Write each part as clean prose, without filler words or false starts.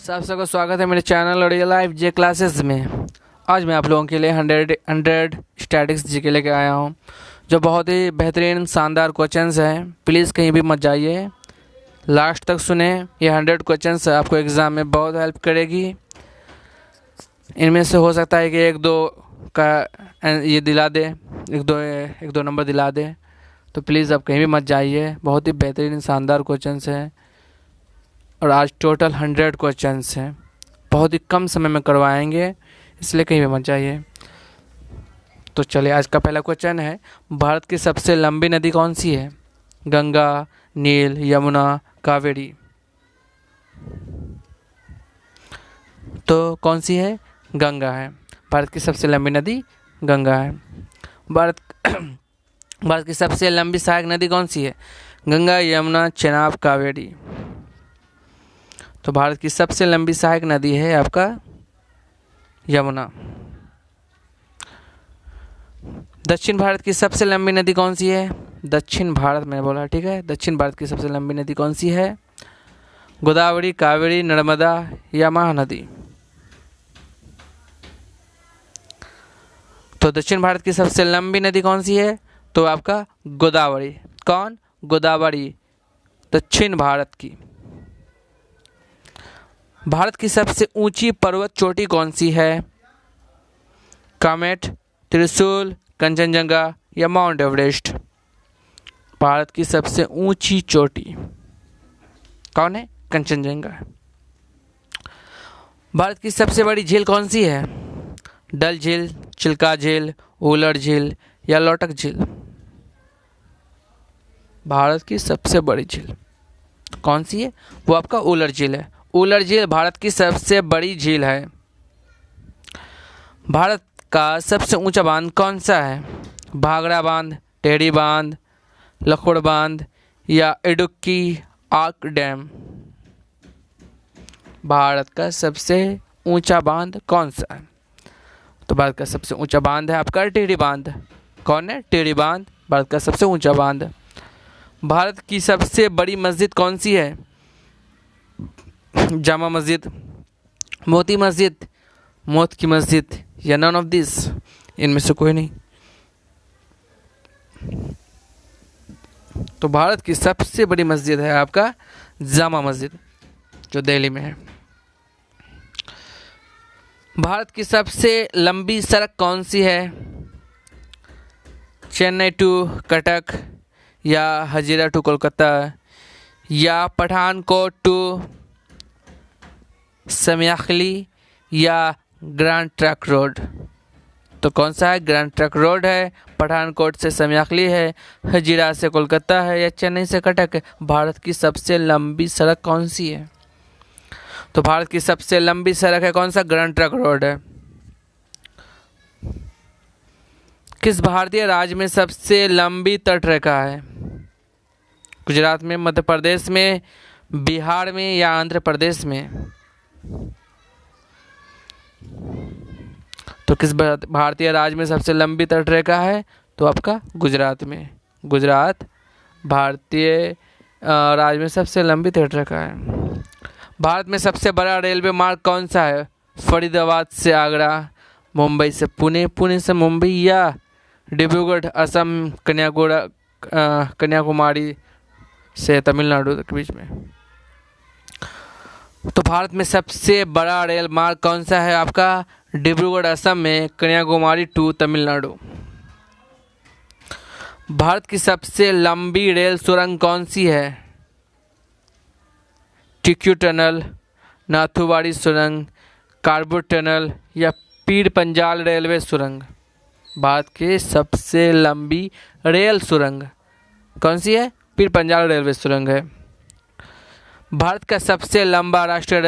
सबको स्वागत है मेरे चैनल रियल लाइफ जे क्लासेस में। आज मैं आप लोगों के लिए 100 स्टैटिक्स जी के लेके आया हूँ, जो बहुत ही बेहतरीन शानदार क्वेश्चंस हैं। प्लीज़ कहीं भी मत जाइए, लास्ट तक सुने। ये 100 क्वेश्चंस आपको एग्ज़ाम में बहुत हेल्प करेगी। इनमें से हो सकता है कि एक दो का ये दिला दे, एक दो नंबर दिला दे। तो प्लीज़ आप कहीं भी मत जाइए, बहुत ही बेहतरीन शानदार क्वेश्चंस हैं। और आज टोटल 100 क्वेश्चंस हैं, बहुत ही कम समय में करवाएंगे, इसलिए कहीं भी मत जाइए। तो चलिए, आज का पहला क्वेश्चन है, भारत की सबसे लंबी नदी कौन सी है? गंगा, नील, यमुना, कावेरी। तो कौन सी है? गंगा है। भारत की सबसे लंबी नदी गंगा है। भारत की सबसे लंबी सहायक नदी कौन सी है? गंगा, यमुना, चेनाब, कावेरी। तो भारत की सबसे लंबी सहायक नदी है आपका यमुना। दक्षिण भारत की सबसे लंबी नदी कौन सी है? दक्षिण भारत में बोला, ठीक है। दक्षिण भारत की सबसे लंबी नदी कौन सी है? गोदावरी, कावेरी, नर्मदा या महानदी। तो दक्षिण भारत की सबसे लंबी नदी कौन सी है? तो आपका गोदावरी। कौन? गोदावरी, दक्षिण भारत की। भारत की सबसे ऊंची पर्वत चोटी कौन सी है? कामेट, त्रिशूल, कंचनजंगा या माउंट एवरेस्ट। भारत की सबसे ऊंची चोटी कौन है? कंचनजंगा। भारत की सबसे बड़ी झील कौन सी है? डल झील, चिल्का झील, उलर झील या लोटक झील। भारत की सबसे बड़ी झील कौन सी है? वो आपका उलर झील है। उलर झील भारत की सबसे बड़ी झील है। भारत का सबसे ऊंचा बांध कौन सा है? भाखड़ा बांध, टेढ़ी बांध, लखोड़ बांध या इडुक्की आर्क डैम। भारत का सबसे ऊंचा बांध कौन सा है? तो भारत का सबसे ऊंचा बांध है आपका टेढ़ी बांध। कौन है? टेढ़ी बांध भारत का सबसे ऊंचा बांध। भारत की सबसे बड़ी मस्जिद कौन सी है? जामा मस्जिद, मोती मस्जिद, मौत की मस्जिद या नन ऑफ दिस, इनमें से कोई नहीं। तो भारत की सबसे बड़ी मस्जिद है आपका जामा मस्जिद, जो दिल्ली में है। भारत की सबसे लंबी सड़क कौन सी है? चेन्नई टू कटक या हजीरा टू कोलकाता या पठानकोट टू समयाखली या ग्रैंड ट्रंक रोड। तो कौन सा है? ग्रैंड ट्रंक रोड है, पठानकोट से समयाखली है, हजीरा से कोलकाता है या चेन्नई से कटक है। भारत की सबसे लंबी सड़क कौन सी है? तो भारत की सबसे लंबी सड़क है कौन सा? ग्रैंड ट्रंक रोड है। किस भारतीय राज्य में सबसे लंबी तटरेखा है? गुजरात में, मध्य प्रदेश में, बिहार में या आंध्र प्रदेश में। तो किस भारतीय राज्य में सबसे लंबी तटरेखा है? तो आपका गुजरात में। गुजरात भारतीय राज्य में सबसे लंबी तटरेखा है। भारत में सबसे बड़ा रेलवे मार्ग कौन सा है? फरीदाबाद से आगरा, मुंबई से पुणे, पुणे से मुंबई या डिब्रूगढ़ असम, कन्याकुमारी से तमिलनाडु के बीच में। तो भारत में सबसे बड़ा रेल मार्ग कौन सा है आपका? डिब्रूगढ़ असम में, कन्याकुमारी टू तमिलनाडु। भारत की सबसे लंबी रेल सुरंग कौन सी है? टिक्यू टनल, नाथुवाड़ी सुरंग, कार्बो टनल या पीर पंजाल रेलवे सुरंग। भारत की सबसे लंबी रेल सुरंग कौन सी है? पीर पंजाल रेलवे सुरंग है। भारत का सबसे लंबा राष्ट्रीय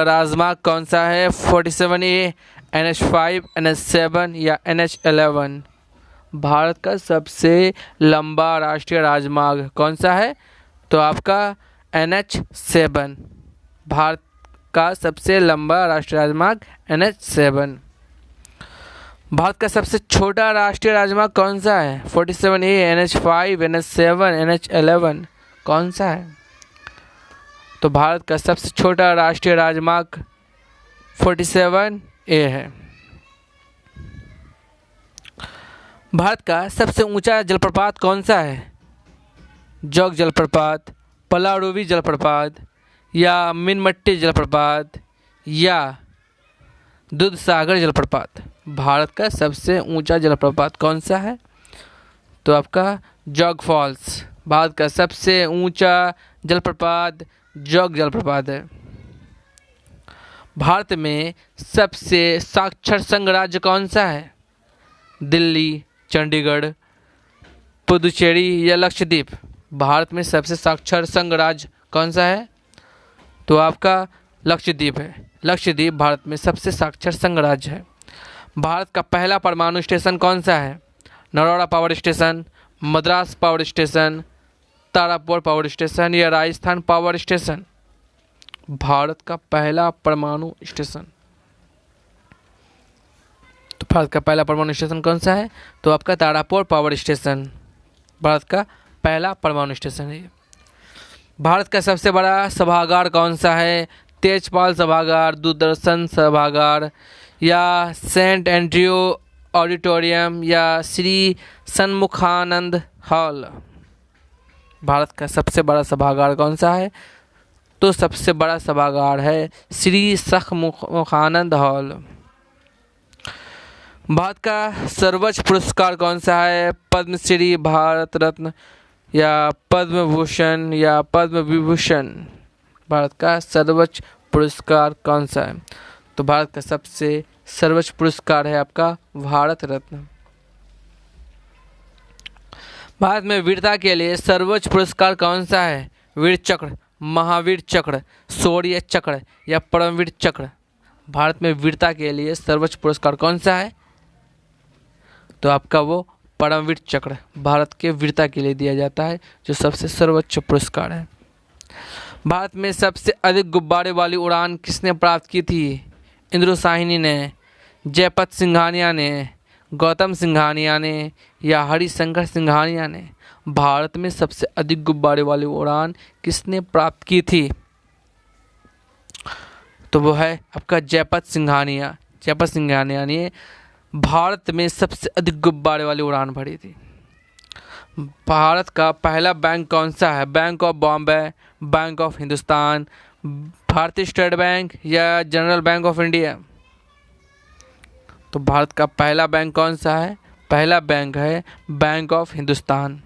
राजमार्ग कौन सा है? 47A, NH5, NH7 या NH11। भारत का सबसे लंबा राष्ट्रीय राजमार्ग कौन सा है? तो आपका NH7। भारत का सबसे लंबा राष्ट्रीय राजमार्ग NH7। भारत का सबसे छोटा राष्ट्रीय राजमार्ग कौन सा है? 47A, NH5, NH7, NH11 कौन सा है? तो भारत का सबसे छोटा राष्ट्रीय राजमार्ग 47A है। भारत का सबसे ऊंचा जलप्रपात कौन सा है? जोग जलप्रपात, पलारुवी जलप्रपात या मीनमट्टी जलप्रपात या दूधसागर जलप्रपात। भारत का सबसे ऊंचा जलप्रपात कौन सा है? तो आपका जोग फॉल्स। भारत का सबसे ऊंचा जलप्रपात जोग जलप्रपात है। भारत में सबसे साक्षर संघ राज्य कौन सा है? दिल्ली, चंडीगढ़, पुदुचेरी या लक्षद्वीप। भारत में सबसे साक्षर संघ राज्य कौन सा है? तो आपका लक्षद्वीप है। लक्षद्वीप भारत में सबसे साक्षर संघ राज्य है। भारत का पहला परमाणु स्टेशन कौन सा है? Naroda power station, Madras power station, Tarapur power station या राजस्थान पावर स्टेशन। भारत का पहला परमाणु स्टेशन। तो भारत का पहला परमाणु स्टेशन कौन सा है? तो आपका तारापुर पावर स्टेशन भारत का पहला परमाणु स्टेशन है। भारत का सबसे बड़ा सभागार कौन सा है? तेजपाल सभागार, दूरदर्शन सभागार या सेंट एंड्रयू ऑडिटोरियम या श्री सन्मुखानंद हॉल। भारत का सबसे बड़ा सभागार कौन सा है? तो सबसे बड़ा सभागार है श्री सन्मुखानंद हॉल। भारत का सर्वोच्च पुरस्कार कौन सा है? पद्मश्री, भारत रत्न या पद्म भूषण या पद्म विभूषण। भारत का सर्वोच्च पुरस्कार कौन सा है? तो भारत का सबसे सर्वोच्च पुरस्कार है आपका भारत रत्न। भारत में वीरता के लिए सर्वोच्च पुरस्कार कौन सा है? वीर चक्र, महावीर चक्र, शौर्य चक्र या परमवीर चक्र। भारत में वीरता के लिए सर्वोच्च पुरस्कार कौन सा है? तो आपका वो परमवीर चक्र भारत के वीरता के लिए दिया जाता है, जो सबसे सर्वोच्च पुरस्कार है। भारत में सबसे अधिक गुब्बारे वाली उड़ान किसने प्राप्त की थी? इंद्रू साहनी ने, जयपत सिंघानिया ने, गौतम सिंघानिया ने या हरिशंकर सिंघानिया ने। भारत में सबसे अधिक गुब्बारे वाली उड़ान किसने प्राप्त की थी? तो वो है आपका जयपत सिंघानिया। जयपत सिंघानिया ने भारत में सबसे अधिक गुब्बारे वाली उड़ान भरी थी। भारत का पहला बैंक कौन सा है? Bank of Bombay, bank of Hindustan, भारतीय स्टेट बैंक या जनरल बैंक ऑफ इंडिया। तो भारत का पहला बैंक कौन सा है? पहला बैंक है बैंक ऑफ हिंदुस्तान।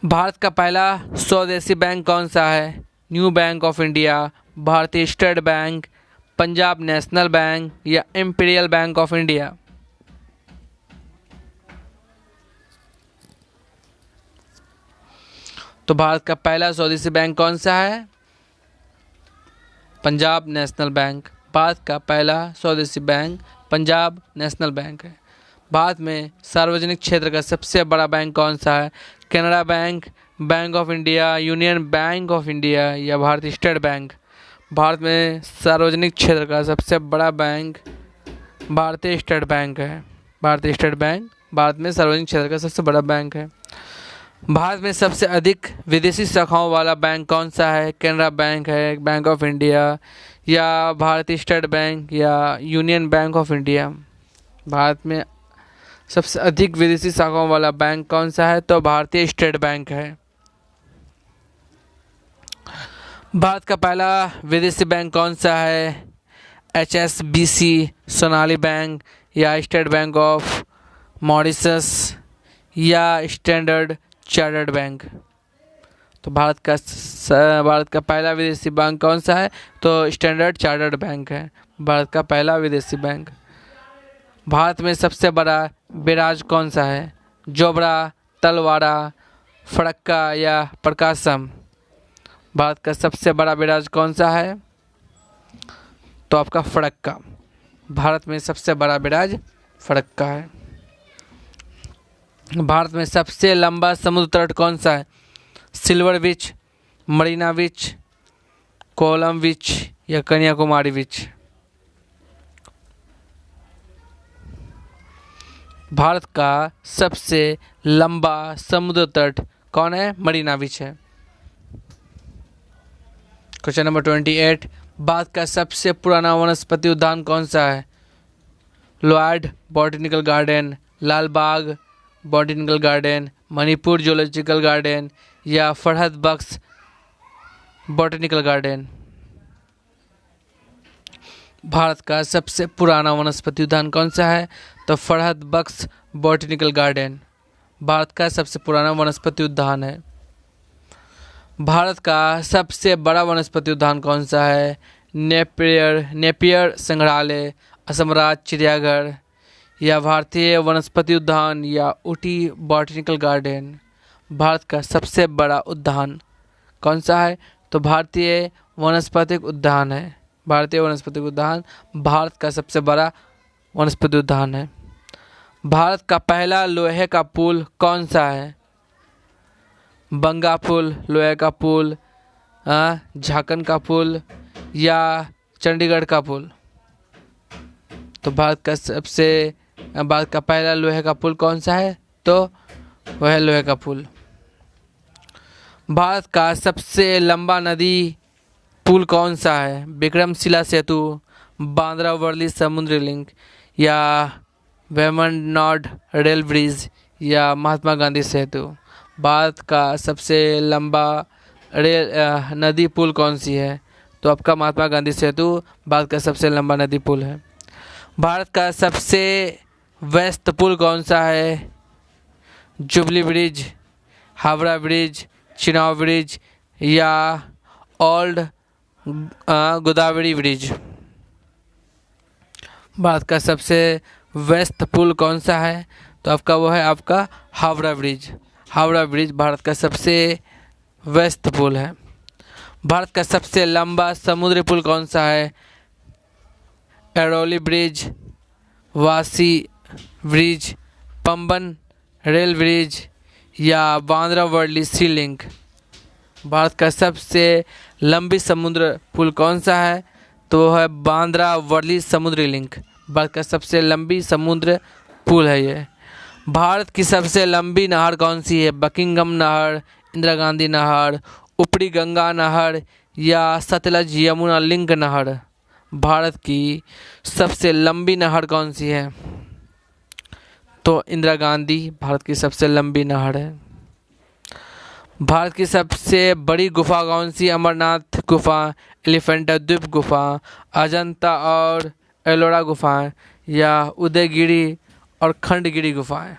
भारत का पहला स्वदेशी बैंक कौन सा है? न्यू बैंक ऑफ इंडिया, भारतीय state bank, Punjab national bank या इंपीरियल बैंक ऑफ इंडिया। तो भारत का पहला स्वदेशी बैंक कौन सा है? Punjab national bank. भारत का पहला स्वदेशी बैंक पंजाब नेशनल बैंक है। भारत में सार्वजनिक क्षेत्र का सबसे बड़ा बैंक कौन सा है? Canara bank, bank of India, union bank of India या भारतीय स्टेट बैंक। भारत में सार्वजनिक क्षेत्र का सबसे बड़ा बैंक भारतीय स्टेट बैंक है। भारतीय स्टेट बैंक भारत में सार्वजनिक क्षेत्र का सबसे बड़ा बैंक है। भारत में सबसे अधिक विदेशी शाखाओं वाला बैंक कौन सा है? कैनरा बैंक है, बैंक ऑफ इंडिया या भारतीय स्टेट बैंक या union bank of India. Bharat में सबसे अधिक विदेशी शाखाओं वाला बैंक कौन सा है? तो भारतीय स्टेट बैंक है। भारत का पहला विदेशी बैंक कौन सा है? HSBC, सोनाली बैंक या स्टेट बैंक ऑफ मॉरिशस या स्टैंडर्ड चार्टर्ड बैंक। तो भारत का पहला विदेशी बैंक कौन सा है? तो स्टैंडर्ड चार्टर्ड बैंक है भारत का पहला विदेशी बैंक। भारत में सबसे बड़ा बैराज कौन सा है? जोबरा, तलवाड़ा, फरक्का या प्रकाशम। भारत का सबसे बड़ा बैराज कौन सा है? तो आपका फरक्का। भारत में सबसे बड़ा बैराज फरक्का है। भारत में सबसे लंबा समुद्र तट कौन सा है? सिल्वर बीच, मरीना बीच, कोलम बीच या कन्याकुमारी बीच। भारत का सबसे लंबा समुद्र तट कौन है? मरीना बीच है। क्वेश्चन नंबर 28, भारत का सबसे पुराना वनस्पति उद्यान कौन सा है? Lloyd botanical garden, Lal Bagh botanical garden, Manipur zoological garden या फरहद बख्श बॉटनिकल गार्डन। भारत का सबसे पुराना वनस्पति उद्यान कौन सा है? तो फरहद बख्श बॉटनिकल गार्डन भारत का सबसे पुराना वनस्पति उद्यान है। भारत का सबसे बड़ा वनस्पति उद्यान कौन सा है? नेपियर संग्रहालय, असम राज्य चिड़ियाघर या भारतीय वनस्पति उद्यान या ऊटी बॉटनिकल गार्डन। भारत का सबसे बड़ा उद्यान कौन सा है? तो भारतीय वनस्पतिक उद्यान है। भारतीय वनस्पतिक उद्यान भारत का सबसे बड़ा वनस्पति उद्यान है। भारत का पहला लोहे का पुल कौन सा है? बंगा पुल, लोहे का पुल, झाकन का पुल या चंडीगढ़ का पुल। तो भारत का पहला लोहे का पुल कौन सा है? तो वह है लोहे का पुल। भारत का सबसे लंबा नदी पुल कौन सा है? विक्रमशिला सेतु, बांद्रा वर्ली समुद्री लिंक या वेमनॉड रेल ब्रिज या महात्मा गांधी सेतु। भारत का सबसे लंबा नदी पुल कौन सी है? तो आपका महात्मा गांधी सेतु भारत का सबसे लंबा नदी पुल है। भारत का सबसे व्यस्त पुल कौन सा है? Jubilee bridge, Howrah bridge, Chenab bridge या ओल्ड गोदावरी ब्रिज। भारत का सबसे व्यस्त पुल कौन सा है? तो आपका वो है आपका हावड़ा ब्रिज। हावड़ा ब्रिज भारत का सबसे व्यस्त पुल है। भारत का सबसे लंबा समुद्री पुल कौन सा है? एरोली ब्रिज, वासी ब्रिज, पंबन रेल ब्रिज या बांद्रा वर्ली सी लिंक। भारत का सबसे लंबी समुद्र पुल कौन सा है? तो वो है बांद्रा वर्ली समुद्री लिंक। भारत का सबसे लंबी समुद्र पुल है ये। भारत की सबसे लंबी नहर कौन सी है? बकिंगम नहर, इंदिरा गांधी नहर, ऊपरी गंगा नहर या सतलज यमुना लिंक नहर। भारत की सबसे लंबी नहर कौन सी है? तो इंदिरा गांधी भारत की सबसे लंबी नहर है। भारत की सबसे बड़ी गुफा कौन सी? अमरनाथ गुफा, एलिफेंटा द्वीप गुफा, अजंता और एलोरा गुफाएं या उदयगिरी और खंडगिरी गुफाएं।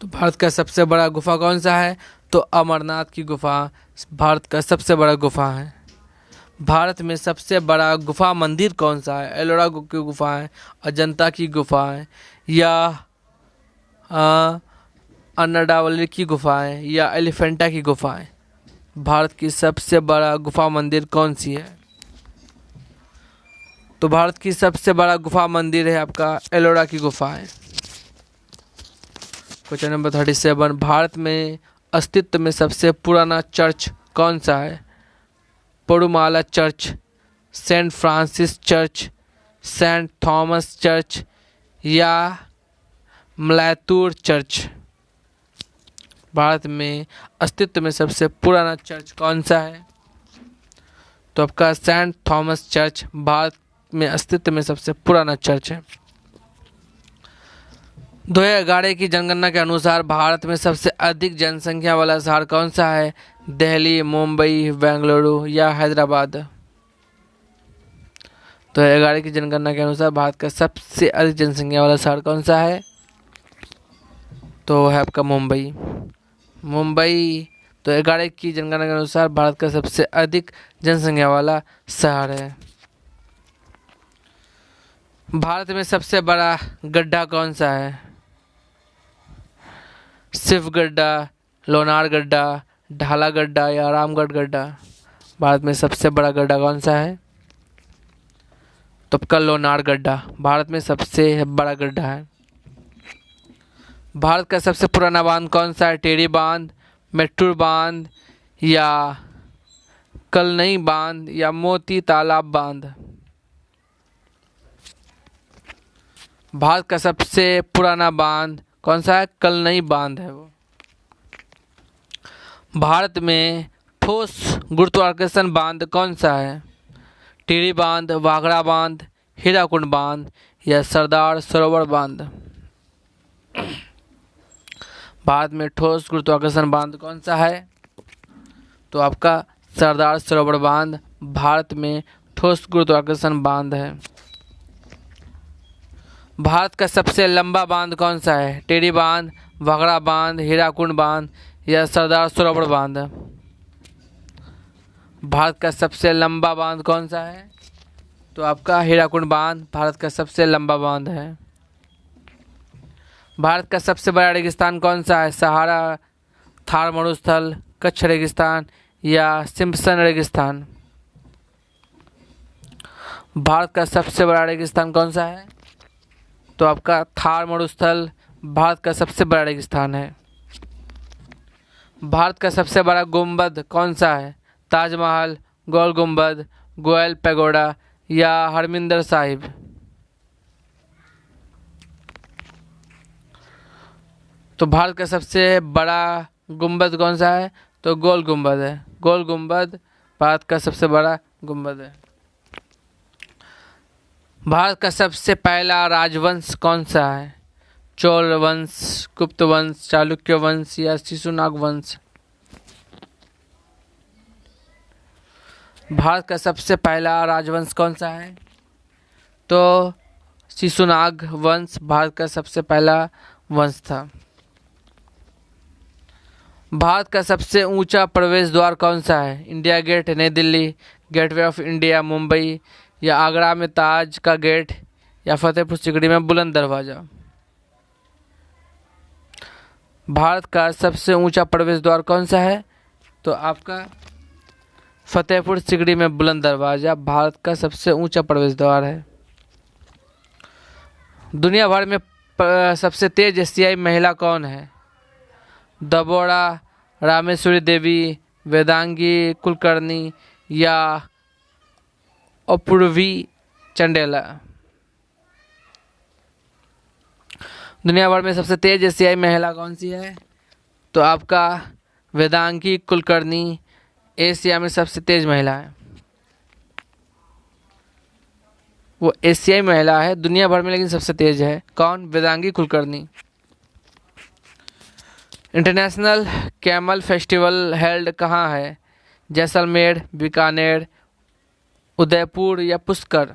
तो भारत का सबसे बड़ा गुफा कौन सा है? तो अमरनाथ की गुफा भारत का सबसे बड़ा गुफा है। भारत में सबसे बड़ा गुफा मंदिर कौन सा है? एलोरा की गुफाएं, अजंता की गुफाएं या अन्नाडावली की गुफाएं या एलिफेंटा की गुफाएं। भारत की सबसे बड़ा गुफा मंदिर कौन सी है? तो भारत की सबसे बड़ा गुफा मंदिर है आपका एलोरा की गुफाएं। क्वेश्चन नंबर 37, भारत में अस्तित्व में सबसे पुराना चर्च कौन सा है? Parumala church, saint Francis church, saint Thomas church या मलातूर चर्च। भारत में अस्तित्व में सबसे पुराना चर्च कौन सा है? तो आपका सेंट थॉमस चर्च भारत में अस्तित्व में सबसे पुराना चर्च है। 2011 की जनगणना के अनुसार भारत में सबसे अधिक जनसंख्या वाला शहर कौन सा है? दिल्ली, मुंबई, बेंगलुरु या हैदराबाद। 2011 की जनगणना के अनुसार भारत का सबसे अधिक जनसंख्या वाला शहर कौन सा है? तो है आपका मुंबई। मुंबई 2011 की जनगणना के अनुसार भारत का सबसे अधिक जनसंख्या वाला शहर है। भारत में सबसे बड़ा गड्ढा कौन सा है? शिव गड्ढा, लोनार गड्ढा, ढाला गड्ढा या रामगढ़ गड्ढा। भारत में सबसे बड़ा गड्ढा कौन सा है? तो आपका लोनार गड्ढा भारत में सबसे बड़ा गड्ढा है। भारत का सबसे पुराना बांध कौन सा है? टेरी बांध, मेट्टूर बांध या कलनई बांध या मोती तालाब बांध। भारत का सबसे पुराना बांध कौन सा है? कलनई बांध है वो। भारत में ठोस गुरुत्वाकर्षण बांध कौन सा है? टिहरी बांध, वाघड़ा बांध, हीराकुंड बांध या सरदार सरोवर बांध? भारत में ठोस गुरुत्वाकर्षण बांध कौन सा है? तो आपका सरदार सरोवर बांध भारत में ठोस गुरुत्वाकर्षण बांध है। भारत का सबसे लंबा बांध कौन सा है? टिहरी बांध, वाघड़ा बांध, हीराकुंड बांध या सरदार सरोवर बांध? भारत का सबसे लंबा बांध कौन सा है? तो आपका हीराकुंड बांध भारत का सबसे लंबा बांध है। भारत का सबसे बड़ा रेगिस्तान कौन सा है? सहारा, थार मरुस्थल, कच्छ रेगिस्तान या सिम्पसन रेगिस्तान? भारत का सबसे बड़ा रेगिस्तान कौन सा है? तो आपका थार मरुस्थल भारत का सबसे बड़ा रेगिस्तान है। भारत का सबसे बड़ा गुंबद कौन सा है? ताजमहल, गोल गुंबद, गोयल पैगोडा या हरमिंदर साहिब? तो भारत का सबसे बड़ा गुंबद कौन सा है? तो गोल गुंबद है। गोल गुंबद भारत का सबसे बड़ा गुंबद है। भारत का सबसे पहला राजवंश कौन सा है? चोल वंश, गुप्त वंश, चालुक्य वंश या शिशुनाग वंश? भारत का सबसे पहला राजवंश कौन सा है? तो शिशुनाग वंश भारत का सबसे पहला वंश था। भारत का सबसे ऊंचा प्रवेश द्वार कौन सा है? इंडिया गेट, नई Delhi, gateway of India, Mumbai या आगरा में ताज का गेट या फतेहपुर सिकड़ी में बुलंद दरवाजा? भारत का सबसे ऊंचा प्रवेश द्वार कौन सा है? तो आपका फतेहपुर सिकड़ी में बुलंद दरवाजा भारत का सबसे ऊंचा प्रवेश द्वार है। दुनिया भर में सबसे तेज एशियाई महिला कौन है? दबोड़ा रामेश्वरी देवी, वेदांगी कुलकर्णी या अपूर्वी चंडेला? दुनिया भर में सबसे तेज एशियाई महिला कौन सी है? तो आपका वेदांगी कुलकर्णी एशिया में सबसे तेज महिला है। वो एशियाई महिला है दुनिया भर में, लेकिन सबसे तेज है। कौन? Vedangi Kulkarni. International camel festival held कहाँ है? जैसलमेर, बीकानेर, उदयपुर या Pushkar?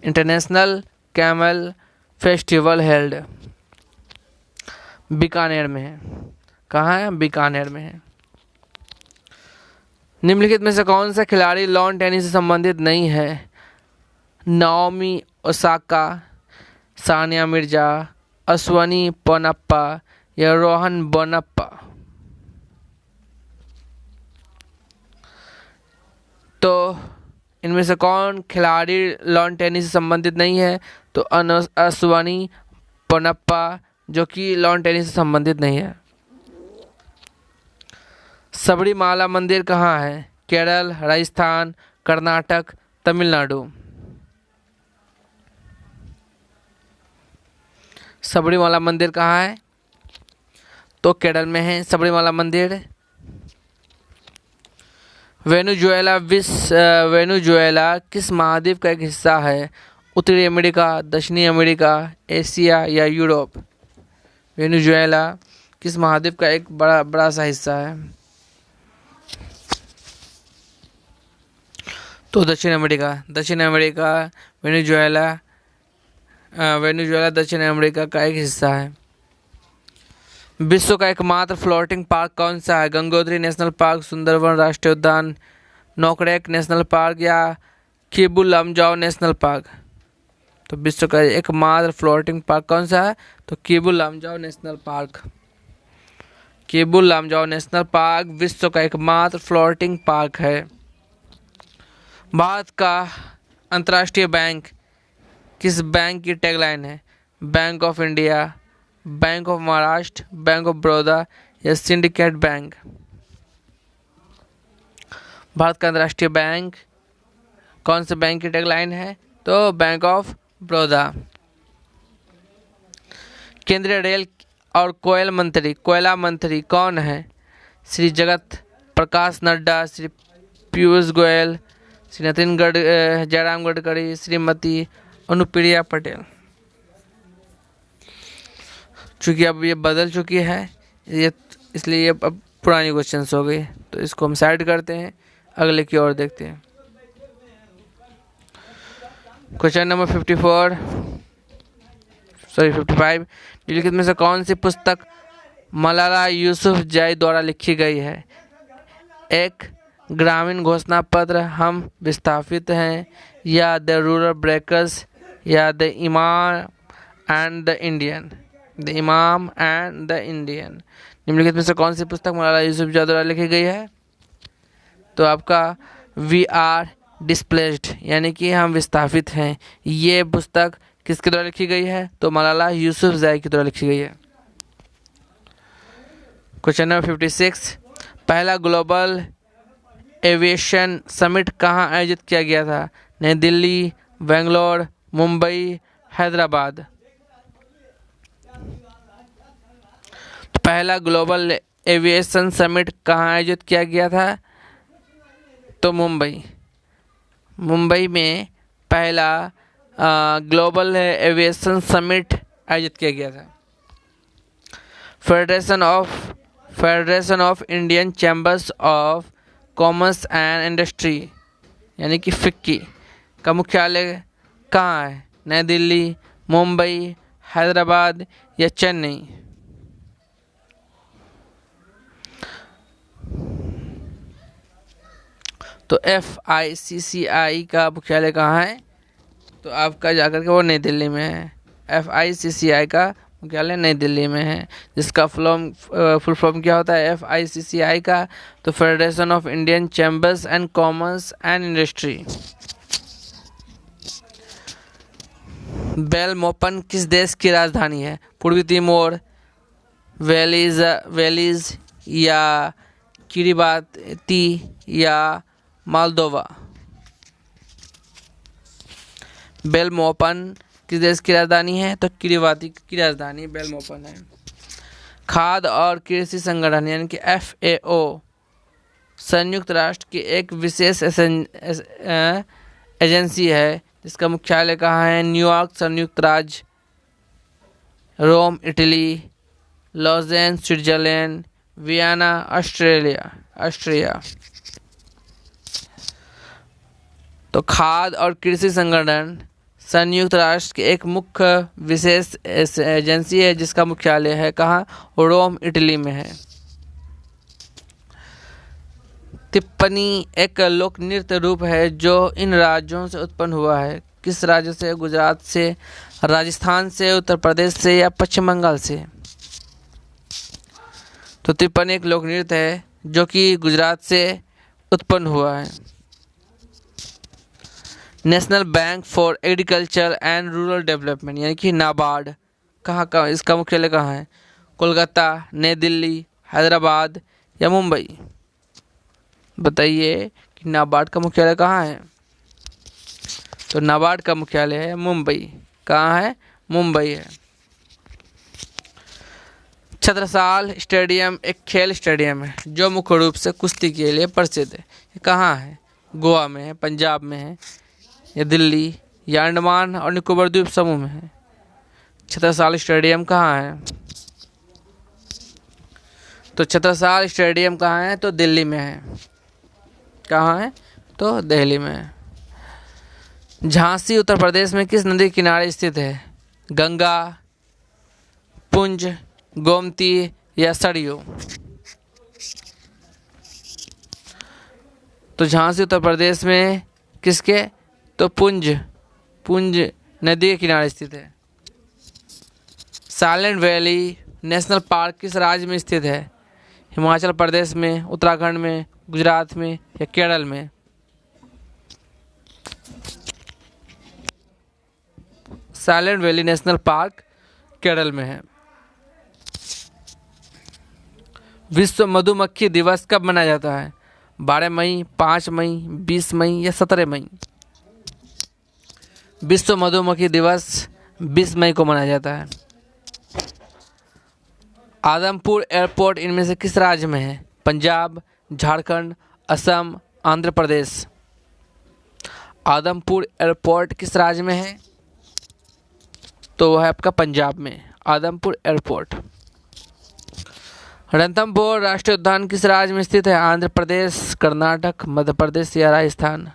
International camel festival held Bikaner में है। कहाँ है? बीकानेर में है। निम्नलिखित में से कौन सा खिलाड़ी लॉन टेनिस से संबंधित नहीं है? नाओमी ओसाका, सानिया मिर्जा, अश्वनी पोनप्पा या रोहन बोनप्पा? तो इनमें से कौन खिलाड़ी लॉन टेनिस से संबंधित नहीं है? तो अश्वनी पोनप्पा, जो कि लॉन टेनिस से संबंधित नहीं है। सबरीमाला मंदिर कहाँ है? केरल, राजस्थान, कर्नाटक, तमिलनाडु? सबरीमाला मंदिर कहाँ है? तो केरल में है सबरीमाला मंदिर। वेनेजुएला किस महाद्वीप का एक हिस्सा है? उत्तरी अमेरिका, दक्षिणी अमेरिका, एशिया या यूरोप? वेनेजुएला किस महाद्वीप का एक बड़ा सा हिस्सा है? तो दक्षिण अमेरिका। दक्षिण अमेरिका वेनेजुएला दक्षिण अमेरिका का एक हिस्सा है। विश्व का एकमात्र फ्लोटिंग पार्क कौन सा है? गंगोत्री नेशनल पार्क, सुंदरवन राष्ट्रीय उद्यान, नोकरेक नेशनल पार्क या किबू लमजाओ नेशनल पार्क? तो विश्व का एकमात्र फ्लोटिंग पार्क कौन सा है? तो किबू Lamjao national park. किबू Lamjao national park विश्व का एकमात्र फ्लोटिंग पार्क है। भारत का अंतर्राष्ट्रीय बैंक किस बैंक की टैगलाइन है? Bank of India, bank of Maharashtra, bank of Baroda या सिंडिकेट बैंक? भारत का अंतर्राष्ट्रीय बैंक कौन से बैंक की टैगलाइन है? तो बैंक ऑफ बड़ौदा। केंद्रीय रेल और कोयला मंत्री कौन है? श्री जगत प्रकाश नड्डा, श्री पीयूष गोयल, श्री नितिन जयराम गडकरी, श्रीमती अनुप्रिया पटेल। चूँकि अब ये बदल चुकी है ये, इसलिए ये अब पुरानी क्वेश्चंस हो गई, तो इसको हम साइड करते हैं, अगले की ओर देखते हैं। क्वेश्चन नंबर 55 निम्नलिखित में से कौन सी पुस्तक मलाला यूसुफजई द्वारा लिखी गई है? एक, ग्रामीण घोषणा पत्र हम विस्थापित हैं, या द रूरल ब्रेकर्स, या द इमाम एंड द इंडियन। निम्नलिखित में से कौन सी पुस्तक मलाला यूसुफजई द्वारा लिखी गई है? तो आपका वी आर डिस्प्लेस्ड यानी कि हम विस्थापित हैं, ये पुस्तक किसके द्वारा लिखी गई है? तो मलाला यूसुफजई के द्वारा लिखी गई है। क्वेश्चन नंबर 56 पहला ग्लोबल एविएशन समिट कहाँ आयोजित किया गया था? नई दिल्ली, बेंगलोर, मुंबई, हैदराबाद। तो पहला ग्लोबल एविएशन समिट कहाँ आयोजित किया गया था? तो मुंबई में पहला ग्लोबल एविएशन समिट आयोजित किया गया था। Federation of Indian chambers of commerce and industry यानी कि फिक्की का मुख्यालय कहाँ है? नई दिल्ली, मुंबई, हैदराबाद या चेन्नई। तो FICCI का मुख्यालय कहाँ है? तो आपका जाकर के वो नई दिल्ली में है। FICCI का मुख्यालय नई दिल्ली में है, जिसका फुल फॉर्म क्या होता है FICCI का? तो federation of Indian chambers and commerce and industry. Belmopan किस देश की राजधानी है? पूर्वी तिमोर, वेलीज या किरिबाती या मोल्दोवा। बेलमोपन किस देश की राजधानी है? तो किरिबाती की राजधानी बेलमोपन है। खाद्य और कृषि संगठन यानी कि FAO संयुक्त राष्ट्र की एक विशेष एजेंसी है, जिसका मुख्यालय कहाँ है? न्यूयॉर्क संयुक्त राज्य, Rome Italy, Lausanne Switzerland, Vienna Austria. तो खाद्य और कृषि संगठन संयुक्त राष्ट्र की एक मुख्य विशेष एजेंसी है, जिसका मुख्यालय है कहाँ? रोम इटली में है। टिप्पणी एक लोक नृत्य रूप है जो इन राज्यों से उत्पन्न हुआ है। किस राज्य से? गुजरात से, राजस्थान से, उत्तर प्रदेश से या पश्चिम बंगाल से। तो टिप्पणी एक लोक नृत्य है जो कि गुजरात से उत्पन्न हुआ है। National bank for agriculture and rural development यानी कि नाबार्ड कहाँ का? इसका मुख्यालय कहाँ है? कोलकाता, नई दिल्ली, हैदराबाद या मुंबई। बताइए कि नाबार्ड का मुख्यालय कहाँ है? तो नाबार्ड का मुख्यालय है मुंबई। कहाँ है? मुंबई है। छत्रसाल स्टेडियम एक खेल स्टेडियम है जो मुख्य रूप से कुश्ती के लिए प्रसिद्ध है। ये कहाँ है? गोवा में है, पंजाब में है या दिल्ली या अंडमान और निकोबार द्वीप समूह में है। छत्रसाल स्टेडियम कहाँ है? तो छत्रसाल स्टेडियम कहाँ है? तो दिल्ली में है। कहाँ है? तो दिल्ली में है। झांसी उत्तर प्रदेश में किस नदी के किनारे स्थित है? गंगा, पुंज, गोमती या सरयू। तो झांसी उत्तर प्रदेश में किसके? तो पुंज नदी के किनारे स्थित है। साइलेंट वैली नेशनल पार्क किस राज्य में स्थित है? हिमाचल प्रदेश में, उत्तराखंड में, गुजरात में या केरल में। Silent valley national park Kerala में है। विश्व मधुमक्खी दिवस कब मनाया जाता है? 12 मई, 5 मई, 20 मई या 17 मई। विश्व मधुमक्खी दिवस 20 मई को मनाया जाता है। आदमपुर एयरपोर्ट इनमें से किस राज्य में है? पंजाब, झारखंड, असम, आंध्र प्रदेश। आदमपुर एयरपोर्ट किस राज्य में है? तो वह है आपका पंजाब में, आदमपुर एयरपोर्ट। रणथंभौर राष्ट्रीय उद्यान किस राज्य में स्थित है? आंध्र प्रदेश, कर्नाटक, मध्य प्रदेश या राजस्थान।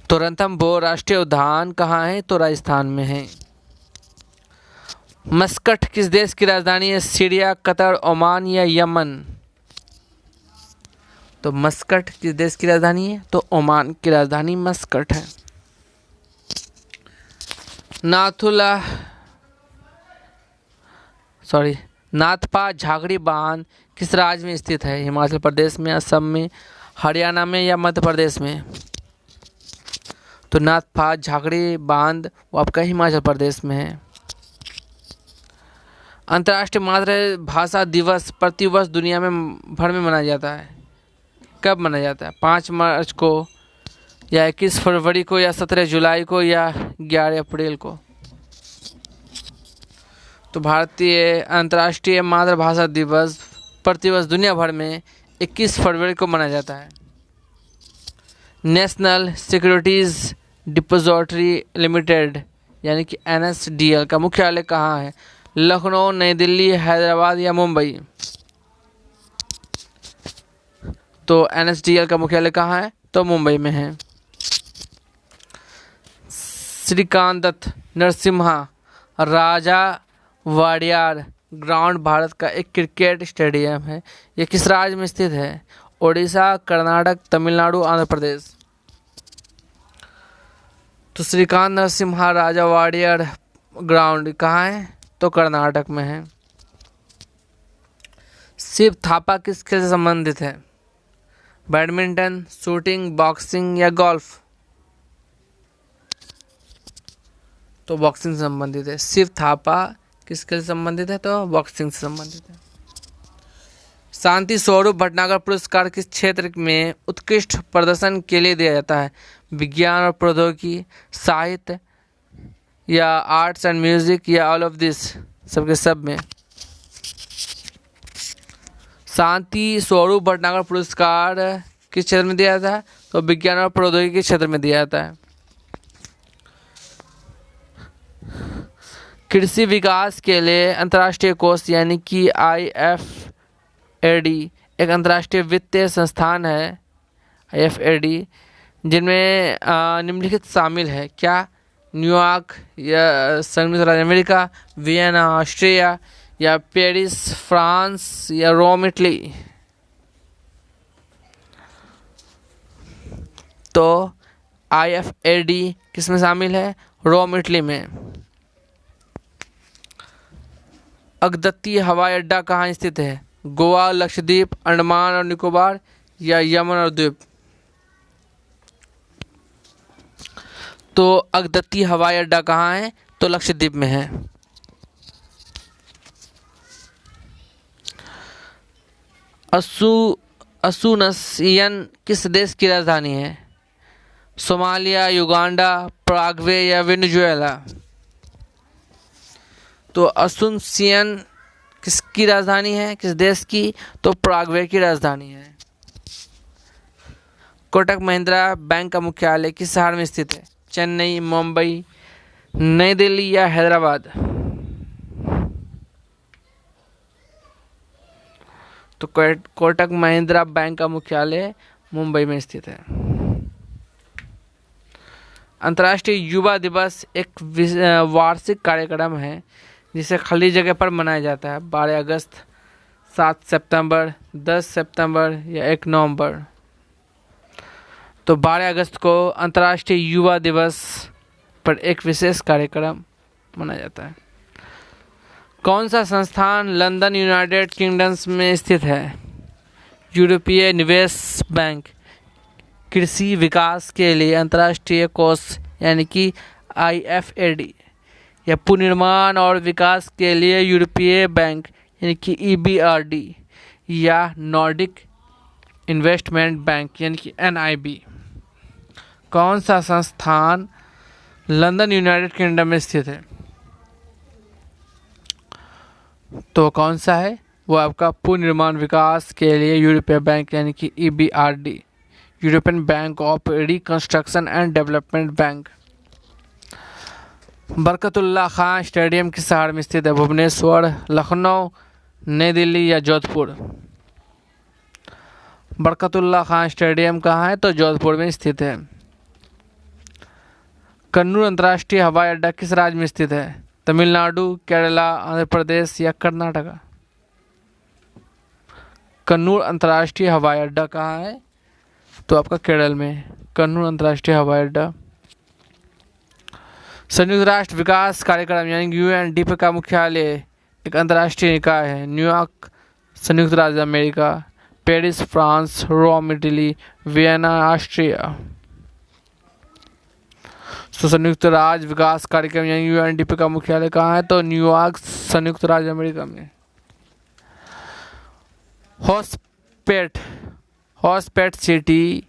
तो रणथंभौर राष्ट्रीय उद्यान कहाँ है? तो राजस्थान में है। मस्कट किस देश की राजधानी है? सीरिया, कतर, ओमान या यमन। तो मस्कट किस देश की राजधानी है? तो ओमान की राजधानी मस्कट है। नाथपा झाकड़ी बांध किस राज्य में स्थित है? हिमाचल प्रदेश में, असम में, हरियाणा में या मध्य प्रदेश में। तो नाथपा झाकड़ी बांध वो आपका हिमाचल प्रदेश में है। अंतर्राष्ट्रीय मातृभाषा दिवस प्रतिवर्ष दुनिया में भर में मनाया जाता है। कब मनाया जाता है? 5 मार्च को या 21 फरवरी को या 17 जुलाई को या 11 अप्रैल को। तो भारतीय अंतर्राष्ट्रीय मातृभाषा दिवस प्रतिवर्ष दुनिया भर में 21 फरवरी को मनाया जाता है। नेशनल सिक्योरिटीज़ डिपॉजिटरी लिमिटेड यानी कि NSDL का मुख्यालय कहाँ है? लखनऊ, नई दिल्ली, हैदराबाद या मुंबई। तो NSDL का मुख्यालय कहाँ है? तो मुंबई में है। श्रीकांत दत्त नरसिम्हा राजा वाडियार ग्राउंड भारत का एक क्रिकेट स्टेडियम है। यह किस राज्य में स्थित है? ओडिशा, कर्नाटक, तमिलनाडु, आंध्र प्रदेश। तो श्रीकांत नरसिम्हा राजा वाडियार ग्राउंड कहाँ है? तो कर्नाटक में है। शिव थापा किस खेल से संबंधित है? बैडमिंटन, शूटिंग, बॉक्सिंग या गोल्फ। तो बॉक्सिंग से संबंधित है। शिव थापा किस खेल से संबंधित है? तो बॉक्सिंग से संबंधित है। शांति स्वरूप भटनागर पुरस्कार किस क्षेत्र में उत्कृष्ट प्रदर्शन के लिए दिया जाता है? विज्ञान और प्रौद्योगिकी, साहित्य या आर्ट्स एंड म्यूजिक या ऑल ऑफ दिस, सबके सब में। शांति स्वरूप भटनागर पुरस्कार किस क्षेत्र में दिया जाता है? तो विज्ञान और प्रौद्योगिकी के क्षेत्र में दिया जाता है। कृषि विकास के लिए अंतर्राष्ट्रीय कोष यानी कि IFAD एक अंतर्राष्ट्रीय वित्तीय संस्थान है। IFAD जिनमें निम्नलिखित शामिल है क्या? न्यूयॉर्क या संयुक्त राज्य अमेरिका, वियना ऑस्ट्रिया या पेरिस फ्रांस या रोम इटली। तो IFAD किस में शामिल है? रोम इटली में। अगदत्ती हवाई अड्डा कहाँ स्थित है? गोवा, लक्षद्वीप, अंडमान और निकोबार या यमन और द्वीप। तो अगदत्ती हवाई अड्डा कहाँ है? तो लक्षद्वीप में है। असूनसियन किस देश की राजधानी है? सोमालिया, युगांडा, पराग्वे या वेनेजुएला। तो असूनसियन किसकी राजधानी है? किस देश की? तो पराग्वे की राजधानी है। कोटक महिंद्रा बैंक का मुख्यालय किस शहर में स्थित है? चेन्नई, मुंबई, नई दिल्ली या हैदराबाद। तो कोटक महिंद्रा बैंक का मुख्यालय मुंबई में स्थित है। अंतर्राष्ट्रीय युवा दिवस एक वार्षिक कार्यक्रम है जिसे खाली जगह पर मनाया जाता है। 12 अगस्त, 7 सितंबर, 10 सितंबर या 1 नवंबर। तो 12 अगस्त को अंतर्राष्ट्रीय युवा दिवस पर एक विशेष कार्यक्रम मनाया जाता है। कौन सा संस्थान लंदन, यूनाइटेड किंगडम्स में स्थित है? यूरोपीय निवेश बैंक कृषि विकास के लिए अंतर्राष्ट्रीय कोष यानी कि IFAD या पुनर्निर्माण और विकास के लिए यूरोपीय बैंक यानी कि EBRD या नॉर्डिक इन्वेस्टमेंट बैंक यानी कि NIB। कौन सा संस्थान लंदन, यूनाइटेड किंगडम में स्थित है? तो कौन सा है? वो आपका पुनर्निर्माण विकास के लिए यूरोपीय बैंक यानी कि EBRD, European bank of reconstruction and development bank. Barkatullah Khan stadium किस शहर में स्थित है? भुवनेश्वर, लखनऊ, नई दिल्ली या जोधपुर? बरकतुल्लाह खान स्टेडियम कहाँ है? तो जोधपुर में स्थित है। कन्नूर अंतर्राष्ट्रीय हवाई अड्डा किस राज्य में स्थित है? तमिलनाडु, केरला, आंध्र प्रदेश या कर्नाटका? कन्नूर अंतर्राष्ट्रीय हवाई अड्डा कहाँ है? तो आपका केरल में कन्नूर अंतर्राष्ट्रीय हवाई अड्डा। संयुक्त राष्ट्र विकास कार्यक्रम यानी UNDP का मुख्यालय एक अंतर्राष्ट्रीय निकाय है। न्यूयॉर्क, संयुक्त राज्य America, Paris France, Rome Italy, Vienna Austria. तो संयुक्त राज्य विकास कार्यक्रम यानी UNDP का मुख्यालय कहाँ है? तो न्यूयॉर्क, संयुक्त राज्य अमेरिका में। हॉर्सपेट सिटी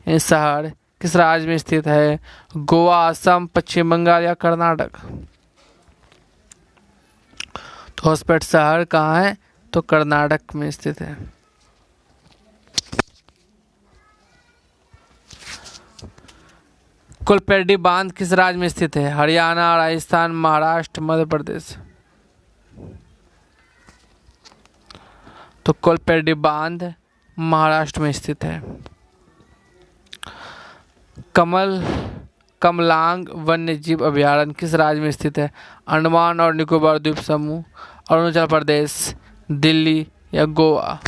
शहर किस राज्य में स्थित है? गोवा, असम, पश्चिम बंगाल या कर्नाटक? तो हॉर्सपेट शहर कहाँ है? तो कर्नाटक में स्थित है। कोलपेड्डी बांध किस राज्य में स्थित है? हरियाणा, राजस्थान, महाराष्ट्र, मध्य प्रदेश? तो कोलपेड्डी बांध महाराष्ट्र में स्थित है। कमलांग वन्य जीव अभयारण्य किस राज्य में स्थित है? अंडमान और निकोबार द्वीप समूह, अरुणाचल प्रदेश, दिल्ली या गोवा?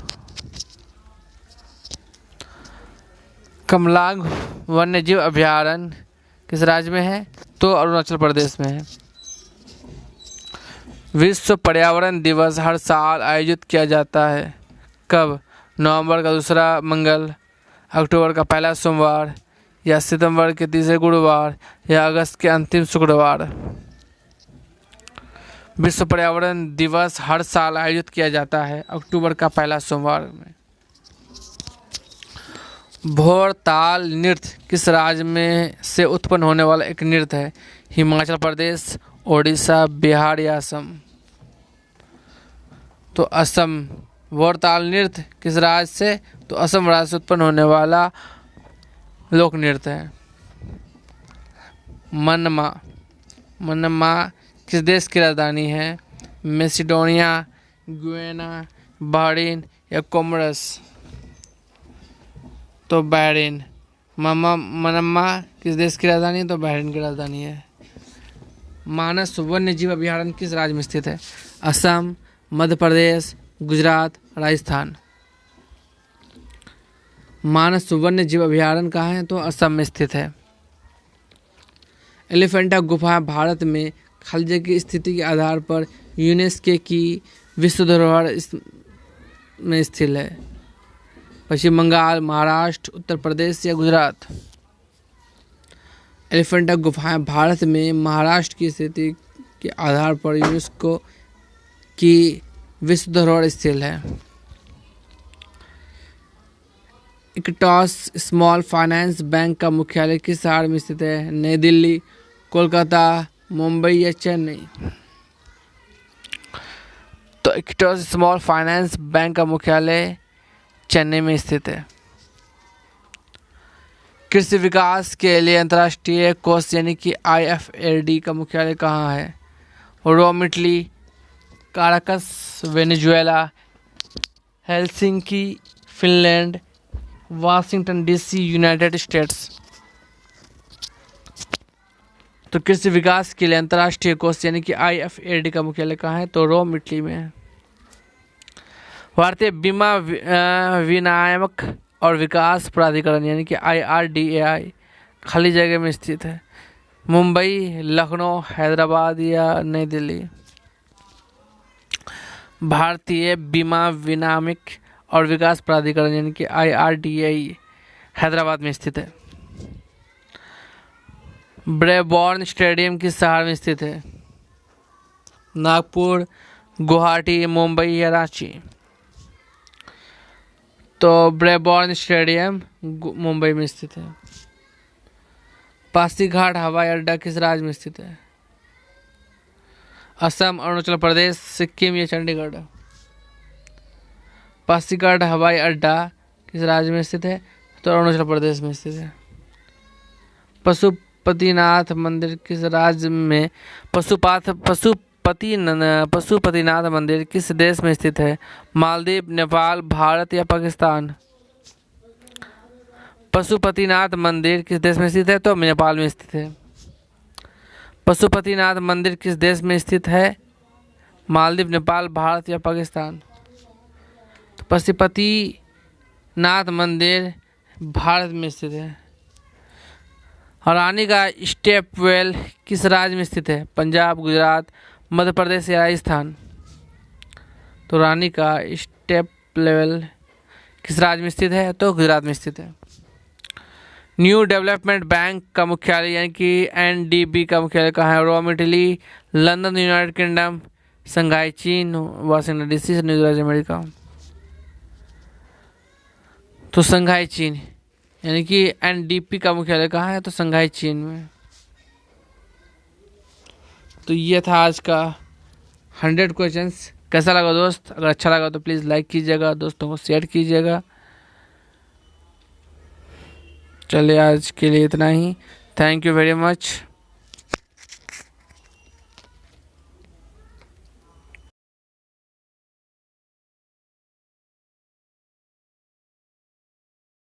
कमलांग वन्य जीव अभयारण्य किस राज्य में है? तो अरुणाचल प्रदेश में है। विश्व पर्यावरण दिवस हर साल आयोजित किया जाता है। कब? नवंबर का दूसरा मंगल, अक्टूबर का पहला सोमवार या सितंबर के तीसरे गुरुवार या अगस्त के अंतिम शुक्रवार? विश्व पर्यावरण दिवस हर साल आयोजित किया जाता है अक्टूबर का पहला सोमवार में। भोरताल नृत्य किस राज्य में से उत्पन्न होने वाला एक नृत्य है? हिमाचल प्रदेश, ओडिशा, बिहार या असम? तो असम। भोरताल नृत्य किस राज्य से? तो असम राज्य से उत्पन्न होने वाला लोक नृत्य है। मनमा किस देश की राजधानी है? मैसिडोनिया, गुयाना, बहरीन या कोमोरस? तो बहरीन। मनमा किस देश की राजधानी है? तो बहरीन की राजधानी है। मानस वन्य जीव अभयारण्य किस राज्य में स्थित है? असम, मध्य प्रदेश, गुजरात, राजस्थान? मानस वन्य जीव अभयारण्य कहाँ है? तो असम में स्थित है। एलिफेंटा गुफा भारत में खाली जगह की स्थिति के आधार पर यूनेस्को की विश्व धरोहर में स्थित है। पश्चिम बंगाल, महाराष्ट्र, उत्तर प्रदेश या गुजरात? एलिफेंटा गुफाएं भारत में महाराष्ट्र की स्थिति के आधार पर यूनेस्को की विश्व धरोहर स्थित है। इक्विटस स्मॉल फाइनेंस बैंक का मुख्यालय किस शहर में स्थित है? नई दिल्ली, कोलकाता, मुंबई या चेन्नई? तो इक्विटस स्मॉल फाइनेंस बैंक का मुख्यालय चेन्नई में स्थित है। कृषि विकास के लिए अंतर्राष्ट्रीय कोष यानी कि IFAD का मुख्यालय कहाँ है? Rome Italy, Caracas Venezuela, Helsinki Finland, Washington DC United States? तो कृषि विकास के लिए अंतर्राष्ट्रीय कोष यानी कि IFAD का मुख्यालय कहाँ है? तो रोम इटली में है। भारतीय बीमा विनियामक और विकास प्राधिकरण यानी कि IRDAI खाली जगह में स्थित है। मुंबई, लखनऊ, हैदराबाद या नई दिल्ली? भारतीय बीमा विनियामक और विकास प्राधिकरण यानी कि IRDAI हैदराबाद में स्थित है। ब्रेबॉर्न स्टेडियम किस शहर में स्थित है? नागपुर, गुवाहाटी, मुंबई या रांची? तो ब्रेबॉर्न स्टेडियम मुंबई में स्थित है। पासीघाट हवाई अड्डा किस राज्य में स्थित है? असम, अरुणाचल प्रदेश, सिक्किम या चंडीगढ़। पासीघाट हवाई अड्डा किस राज्य में स्थित है? तो अरुणाचल प्रदेश में स्थित है। पशुपतिनाथ मंदिर किस राज्य में पशुपतिनाथ मंदिर किस देश में स्थित है? मालदीव, नेपाल, भारत या पाकिस्तान? पशुपतिनाथ मंदिर किस देश में स्थित है? तो नेपाल में स्थित है। पशुपतिनाथ मंदिर किस देश में स्थित है? मालदीव, नेपाल, भारत या पाकिस्तान? तो पशुपतिनाथ मंदिर भारत में स्थित है। रानी का स्टेपवेल किस राज्य में स्थित है? पंजाब, गुजरात, मध्य प्रदेश या राजस्थान? तो रानी का स्टेपवेल किस राज्य में स्थित है? तो गुजरात में स्थित है। न्यू डेवलपमेंट बैंक का मुख्यालय यानी कि एनडीबी का मुख्यालय कहाँ है? Rome, Italy, London, United Kingdom, Shanghai चीन, वाशिंगटन डीसी, संयुक्त राज्य अमेरिका। तो शंघाई चीन यानी कि एनडीपी का मुख्यालय कहाँ है? तो शंघाई चीन में। तो ये था आज का 100 क्वेश्चंस। कैसा लगा दोस्त? अगर अच्छा लगा तो प्लीज़ लाइक कीजिएगा, दोस्तों को शेयर कीजिएगा। चलिए आज के लिए इतना ही। Thank you very much.